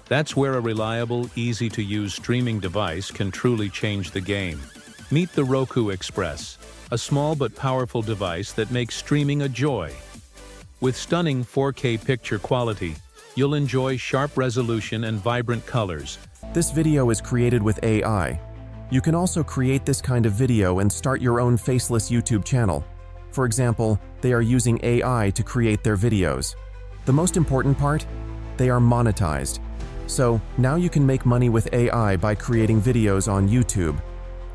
That's where a reliable, easy-to-use streaming device can truly change the game. Meet the Roku Express, a small but powerful device that makes streaming a joy. With stunning 4K picture quality, you'll enjoy sharp resolution and vibrant colors. This video is created with AI. You can also create this kind of video and start your own Faceless YouTube channel. For example, they are using AI to create their videos. The most important part? They are monetized. So, now you can make money with AI by creating videos on YouTube.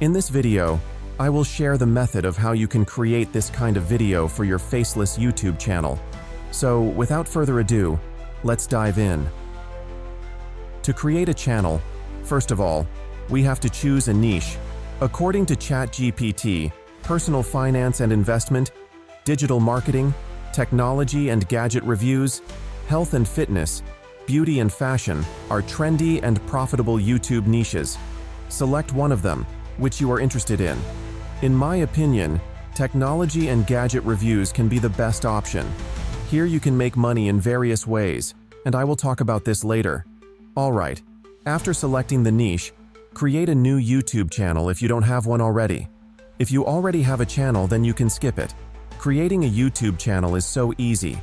In this video, I will share the method of how you can create this kind of video for your Faceless YouTube channel. So, without further ado, let's dive in. To create a channel, first of all, we have to choose a niche. According to ChatGPT, personal finance and investment, digital marketing, technology and gadget reviews, health and fitness, beauty and fashion are trendy and profitable YouTube niches. Select one of them, which you are interested in. In my opinion, technology and gadget reviews can be the best option. Here you can make money in various ways, and I will talk about this later. Alright, after selecting the niche, create a new YouTube channel if you don't have one already. If you already have a channel, then you can skip it. Creating a YouTube channel is so easy.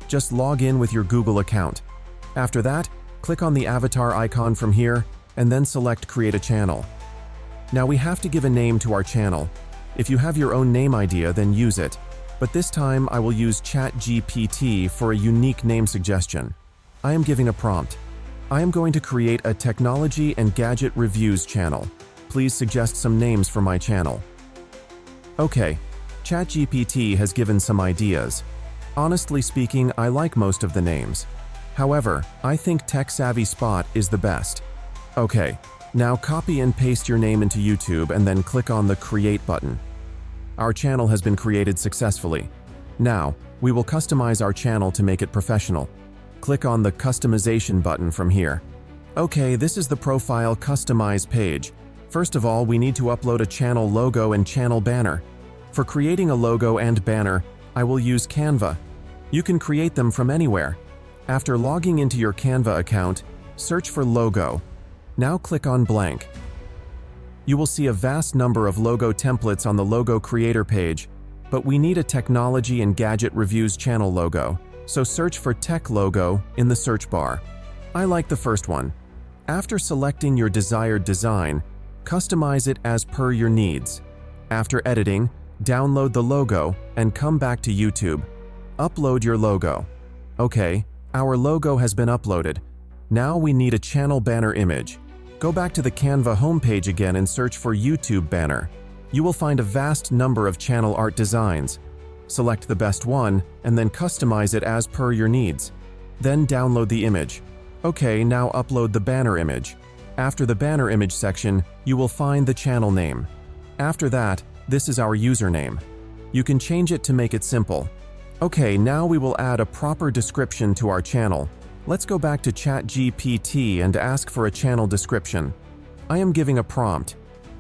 Just log in with your Google account. After that, click on the avatar icon from here, and then select Create a Channel. Now we have to give a name to our channel. If you have your own name idea, then use it. But this time I will use ChatGPT for a unique name suggestion. I am giving a prompt. I am going to create a technology and gadget reviews channel. Please suggest some names for my channel. Okay, ChatGPT has given some ideas. Honestly speaking, I like most of the names. However, I think Tech Savvy Spot is the best. Okay, now copy and paste your name into YouTube and then click on the Create button. Our channel has been created successfully. Now, we will customize our channel to make it professional. Click on the Customization button from here. Okay, this is the Profile Customize page. First of all, we need to upload a channel logo and channel banner. For creating a logo and banner, I will use Canva. You can create them from anywhere. After logging into your Canva account, search for logo. Now click on blank. You will see a vast number of logo templates on the logo creator page, but we need a technology and gadget reviews channel logo, so search for tech logo in the search bar. I like the first one. After selecting your desired design, customize it as per your needs. After editing, download the logo and come back to YouTube. Upload your logo. Okay, our logo has been uploaded. Now we need a channel banner image. Go back to the Canva homepage again and search for YouTube banner. You will find a vast number of channel art designs. Select the best one and then customize it as per your needs. Then download the image. Okay, now upload the banner image. After the banner image section, you will find the channel name. After that, this is our username. You can change it to make it simple. Okay, now we will add a proper description to our channel. Let's go back to ChatGPT and ask for a channel description. I am giving a prompt.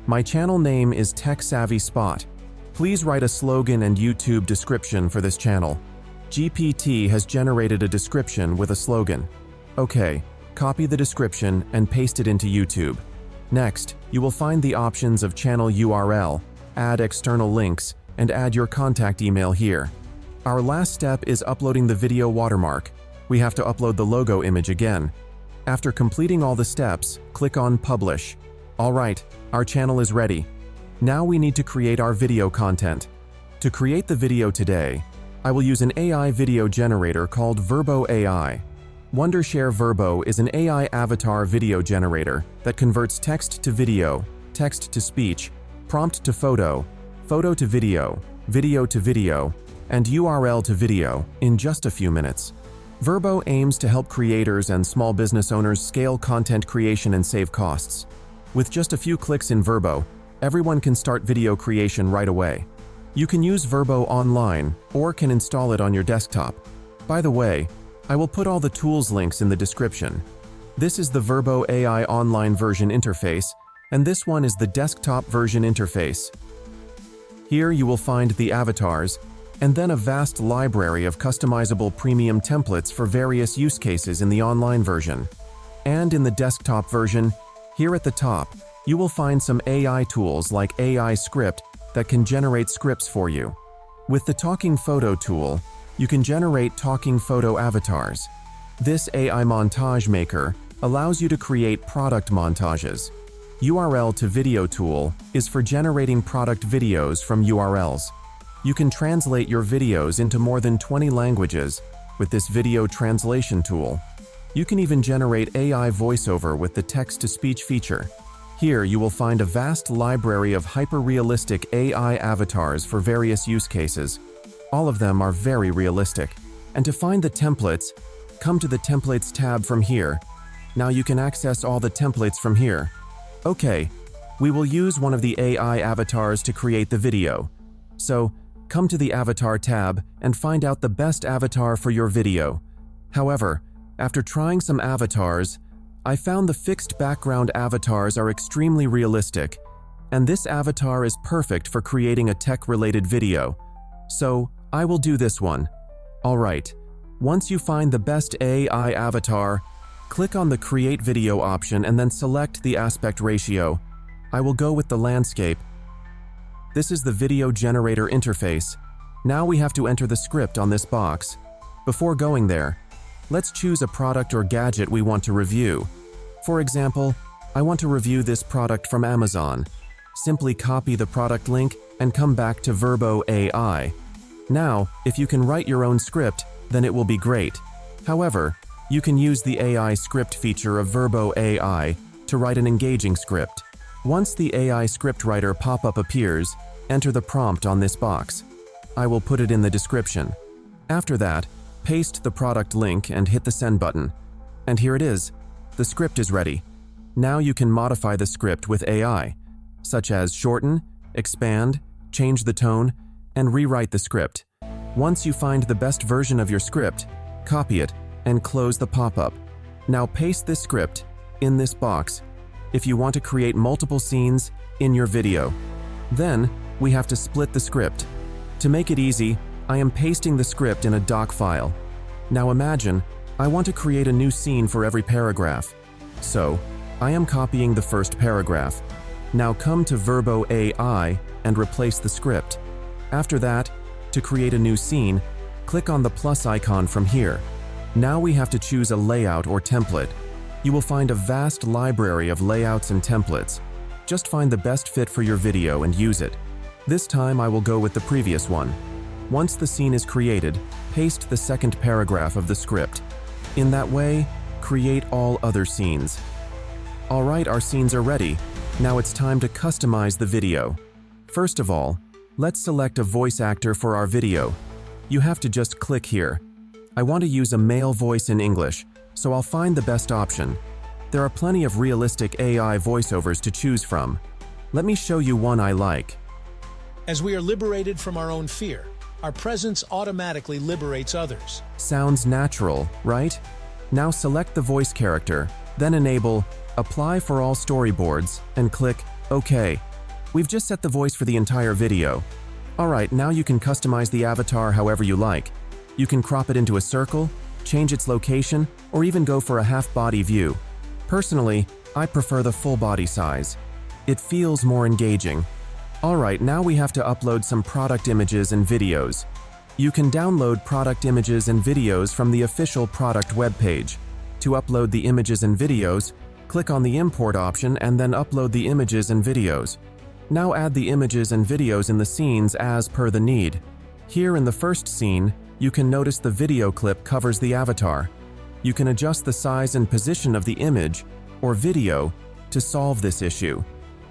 My channel name is Tech Savvy Spot. Please write a slogan and YouTube description for this channel. GPT has generated a description with a slogan. Okay, copy the description and paste it into YouTube. Next, you will find the options of channel URL, add external links, and add your contact email here. Our last step is uploading the video watermark. We have to upload the logo image again. After completing all the steps, click on Publish. Alright, our channel is ready. Now we need to create our video content. To create the video today, I will use an AI video generator called Verbo AI. Wondershare Verbo is an AI avatar video generator that converts text to video, text to speech, prompt to photo, photo to video, video to video, and URL to video in just a few minutes. Verbo aims to help creators and small business owners scale content creation and save costs. With just a few clicks in Verbo, everyone can start video creation right away. You can use Verbo online or can install it on your desktop. By the way, I will put all the tools links in the description. This is the Verbo AI online version interface, and this one is the desktop version interface. Here you will find the avatars, and then a vast library of customizable premium templates for various use cases in the online version. And in the desktop version, here at the top, you will find some AI tools like AI Script that can generate scripts for you. With the Talking Photo tool, you can generate talking photo avatars. This AI montage maker allows you to create product montages. URL to Video tool is for generating product videos from URLs. You can translate your videos into more than 20 languages with this video translation tool. You can even generate AI voiceover with the text-to-speech feature. Here you will find a vast library of hyper-realistic AI avatars for various use cases. All of them are very realistic. And to find the templates, come to the Templates tab from here. Now you can access all the templates from here. Okay, we will use one of the AI avatars to create the video. So, come to the Avatar tab and find out the best avatar for your video. However, after trying some avatars, I found the fixed background avatars are extremely realistic, and this avatar is perfect for creating a tech-related video. So, I will do this one. Alright, once you find the best AI avatar, click on the Create Video option and then select the aspect ratio. I will go with the landscape. This is the video generator interface. Now we have to enter the script on this box. Before going there, let's choose a product or gadget we want to review. For example, I want to review this product from Amazon. Simply copy the product link and come back to Verbo AI. Now, if you can write your own script, then it will be great. However, you can use the AI script feature of Verbo AI to write an engaging script. Once the AI script writer pop-up appears, enter the prompt on this box. I will put it in the description. After that, paste the product link and hit the send button. And here it is. The script is ready. Now you can modify the script with AI, such as shorten, expand, change the tone, and rewrite the script. Once you find the best version of your script, copy it and close the pop-up. Now paste this script in this box if you want to create multiple scenes in your video. Then, we have to split the script. To make it easy, I am pasting the script in a doc file. Now imagine, I want to create a new scene for every paragraph. So, I am copying the first paragraph. Now come to Verbo AI and replace the script. After that, to create a new scene, click on the plus icon from here. Now we have to choose a layout or template. You will find a vast library of layouts and templates. Just find the best fit for your video and use it. This time I will go with the previous one. Once the scene is created, paste the second paragraph of the script. In that way, create all other scenes. Alright, our scenes are ready. Now it's time to customize the video. First of all, let's select a voice actor for our video. You have to just click here. I want to use a male voice in English, so I'll find the best option. There are plenty of realistic AI voiceovers to choose from. Let me show you one I like. As we are liberated from our own fear, our presence automatically liberates others. Sounds natural, right? Now select the voice character, then enable Apply for all storyboards and click OK. We've just set the voice for the entire video. Alright, now you can customize the avatar however you like. You can crop it into a circle, change its location, or even go for a half-body view. Personally, I prefer the full body size. It feels more engaging. Alright, now we have to upload some product images and videos. You can download product images and videos from the official product webpage. To upload the images and videos, click on the import option and then upload the images and videos. Now add the images and videos in the scenes as per the need. Here in the first scene, you can notice the video clip covers the avatar. You can adjust the size and position of the image or video to solve this issue.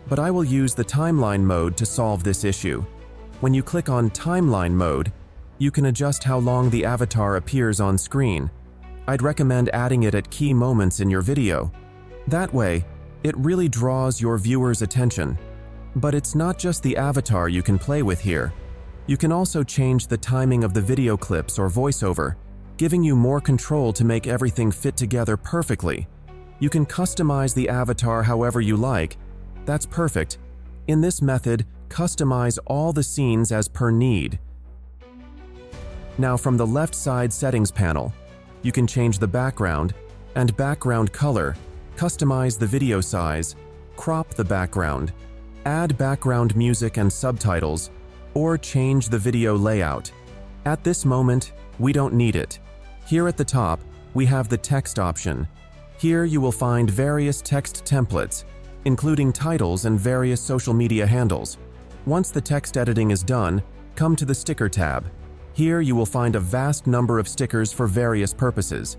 But I will use the timeline mode to solve this issue. When you click on timeline mode, you can adjust how long the avatar appears on screen. I'd recommend adding it at key moments in your video. That way, it really draws your viewers' attention. But it's not just the avatar you can play with here. You can also change the timing of the video clips or voiceover, giving you more control to make everything fit together perfectly. You can customize the avatar however you like. That's perfect. In this method, customize all the scenes as per need. Now from the left side settings panel, you can change the background, and background color, customize the video size, crop the background, add background music and subtitles, or change the video layout. At this moment, we don't need it. Here at the top, we have the text option. Here you will find various text templates, including titles and various social media handles. Once the text editing is done, come to the Sticker tab. Here you will find a vast number of stickers for various purposes.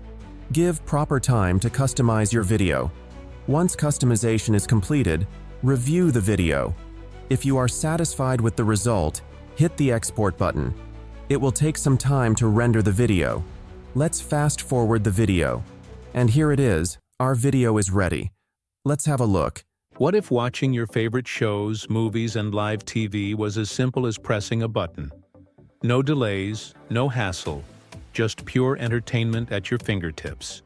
Give proper time to customize your video. Once customization is completed, review the video. If you are satisfied with the result, hit the export button. It will take some time to render the video. Let's fast forward the video. And here it is, our video is ready. Let's have a look. What if watching your favorite shows, movies, and live TV was as simple as pressing a button? No delays, no hassle, just pure entertainment at your fingertips.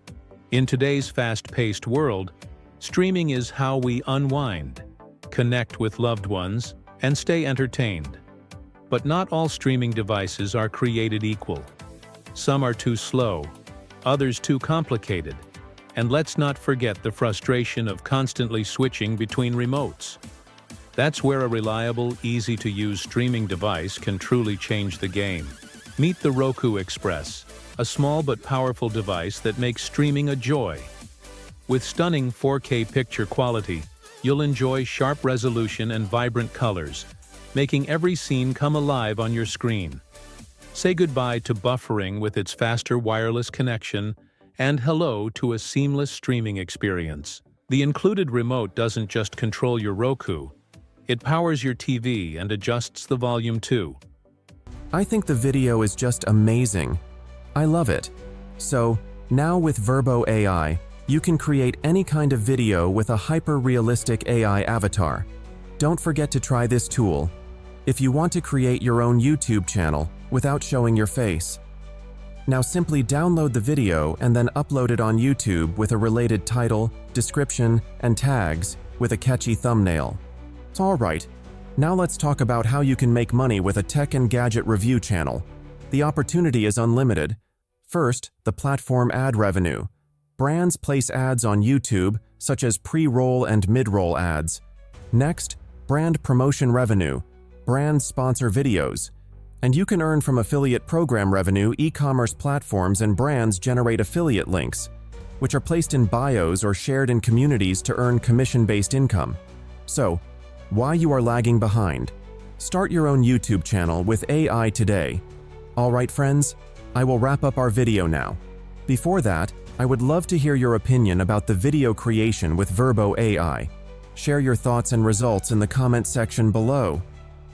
In today's fast-paced world, streaming is how we unwind, connect with loved ones, and stay entertained. But not all streaming devices are created equal. Some are too slow, others too complicated, and let's not forget the frustration of constantly switching between remotes. That's where a reliable, easy-to-use streaming device can truly change the game. Meet the Roku Express, a small but powerful device that makes streaming a joy. With stunning 4K picture quality, you'll enjoy sharp resolution and vibrant colors, making every scene come alive on your screen. Say goodbye to buffering with its faster wireless connection, and hello to a seamless streaming experience. The included remote doesn't just control your Roku, it powers your TV and adjusts the volume too. I think the video is just amazing. I love it. So, now with Verbo AI, you can create any kind of video with a hyper-realistic AI avatar. Don't forget to try this tool if you want to create your own YouTube channel without showing your face. Now simply download the video and then upload it on YouTube with a related title, description, and tags with a catchy thumbnail. Alright, now let's talk about how you can make money with a tech and gadget review channel. The opportunity is unlimited. First, the platform ad revenue. Brands place ads on YouTube, such as pre-roll and mid-roll ads. Next, brand promotion revenue. Brands sponsor videos. And you can earn from affiliate program revenue. E-commerce platforms and brands generate affiliate links, which are placed in bios or shared in communities to earn commission-based income. So, why you are lagging behind? Start your own YouTube channel with AI today. Alright friends, I will wrap up our video now. Before that, I would love to hear your opinion about the video creation with Verbo AI. Share your thoughts and results in the comment section below.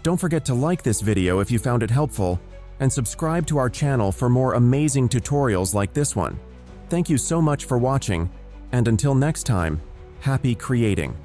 Don't forget to like this video if you found it helpful, and subscribe to our channel for more amazing tutorials like this one. Thank you so much for watching, and until next time, happy creating!